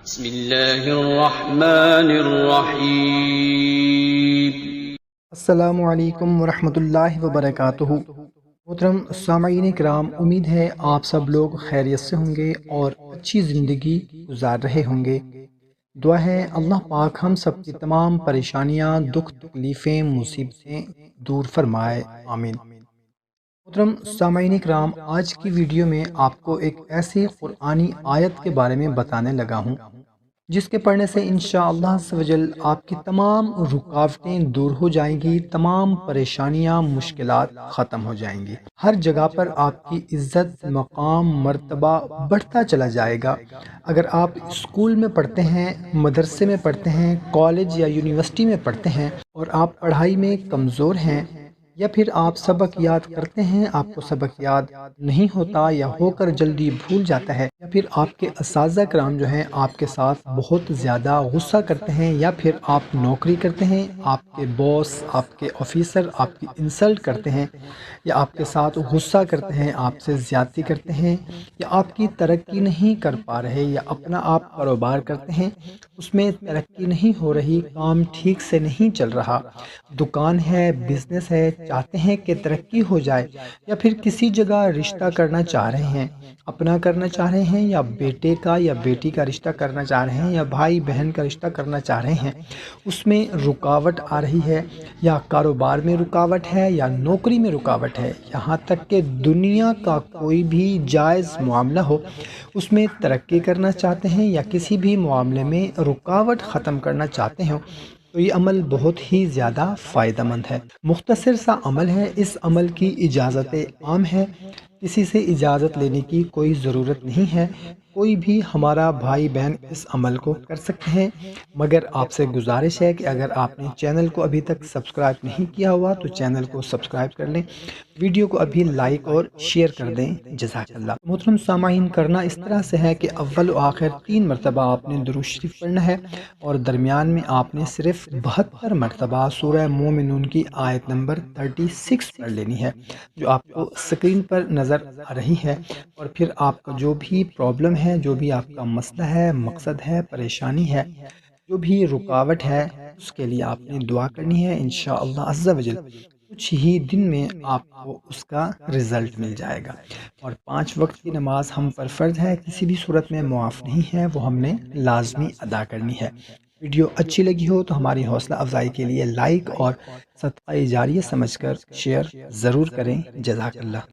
بسم اللہ الرحمن الرحیم۔ السلام علیکم ورحمۃ اللہ وبرکاتہ۔ محترم سامعین کرام، امید ہے آپ سب لوگ خیریت سے ہوں گے اور اچھی زندگی گزار رہے ہوں گے۔ دعا ہے اللہ پاک ہم سب کی تمام پریشانیاں، دکھ تکلیفیں، مصیبتیں دور فرمائے، آمین۔ محترم سامعین کرام، آج کی ویڈیو میں آپ کو ایک ایسی قرآنی آیت کے بارے میں بتانے لگا ہوں جس کے پڑھنے سے انشاءاللہ عز و جل آپ کی تمام رکاوٹیں دور ہو جائیں گی، تمام پریشانیاں، مشکلات ختم ہو جائیں گی، ہر جگہ پر آپ کی عزت، مقام، مرتبہ بڑھتا چلا جائے گا۔ اگر آپ اسکول میں پڑھتے ہیں، مدرسے میں پڑھتے ہیں، کالج یا یونیورسٹی میں پڑھتے ہیں اور آپ پڑھائی میں کمزور ہیں، یا پھر آپ سبق یاد کرتے ہیں، آپ کو سبق یاد نہیں ہوتا یا ہو کر جلدی بھول جاتا ہے، یا پھر آپ کے اساتذہ کرام جو ہیں آپ کے ساتھ بہت زیادہ غصہ کرتے ہیں، یا پھر آپ نوکری کرتے ہیں، آپ کے باس، آپ کے آفیسر آپ کی انسلٹ کرتے ہیں، یا آپ کے ساتھ غصہ کرتے ہیں، آپ سے زیادتی کرتے ہیں، یا آپ کی ترقی نہیں کر پا رہے، یا اپنا آپ کاروبار کرتے ہیں اس میں ترقی نہیں ہو رہی، کام ٹھیک سے نہیں چل رہا، دکان ہے، بزنس ہے، چاہتے ہیں کہ ترقی ہو جائے، یا پھر کسی جگہ رشتہ کرنا چاہ رہے ہیں، اپنا کرنا چاہ رہے ہیں، یا بیٹے کا یا بیٹی کا رشتہ کرنا چاہ رہے ہیں، یا بھائی بہن کا رشتہ کرنا چاہ رہے ہیں، اس میں رکاوٹ آ رہی ہے، یا کاروبار میں رکاوٹ ہے، یا نوکری میں رکاوٹ ہے، یہاں تک کہ دنیا کا کوئی بھی جائز معاملہ ہو اس میں ترقی کرنا چاہتے ہیں، یا کسی بھی معاملے میں رکاوٹ ختم کرنا چاہتے ہیں، تو یہ عمل بہت ہی زیادہ فائدہ مند ہے، مختصر سا عمل ہے۔ اس عمل کی اجازت عام ہے، کسی سے اجازت لینے کی کوئی ضرورت نہیں ہے، کوئی بھی ہمارا بھائی بہن اس عمل کو کر سکتے ہیں، مگر آپ سے گزارش ہے کہ اگر آپ نے چینل کو ابھی تک سبسکرائب نہیں کیا ہوا تو چینل کو سبسکرائب کر لیں، ویڈیو کو ابھی لائک اور شیئر کر دیں، جزاک اللہ۔ محترم سامعین، کرنا اس طرح سے ہے کہ اول و آخر 3 مرتبہ آپ نے درود شریف پڑھنا ہے، اور درمیان میں آپ نے صرف 72 مرتبہ سورہ مومنون کی آیت نمبر 36 پڑھ لینی ہے، جو آپ کو سکرین پر نظر آ رہی ہے، اور پھر آپ کا جو بھی پرابلم ہے، جو بھی آپ کا مسئلہ ہے، مقصد ہے، پریشانی ہے، جو بھی رکاوٹ ہے، اس کے لیے آپ نے دعا کرنی ہے، انشاءاللہ عز و جل کچھ ہی دن میں آپ کو اس کا رزلٹ مل جائے گا۔ اور 5 وقت کی نماز ہم پر فرض ہے، کسی بھی صورت میں معاف نہیں ہے، وہ ہم نے لازمی ادا کرنی ہے۔ ویڈیو اچھی لگی ہو تو ہماری حوصلہ افزائی کے لیے لائک اور صدقہ جاریہ سمجھ کر شیئر ضرور کریں، جزاک اللہ۔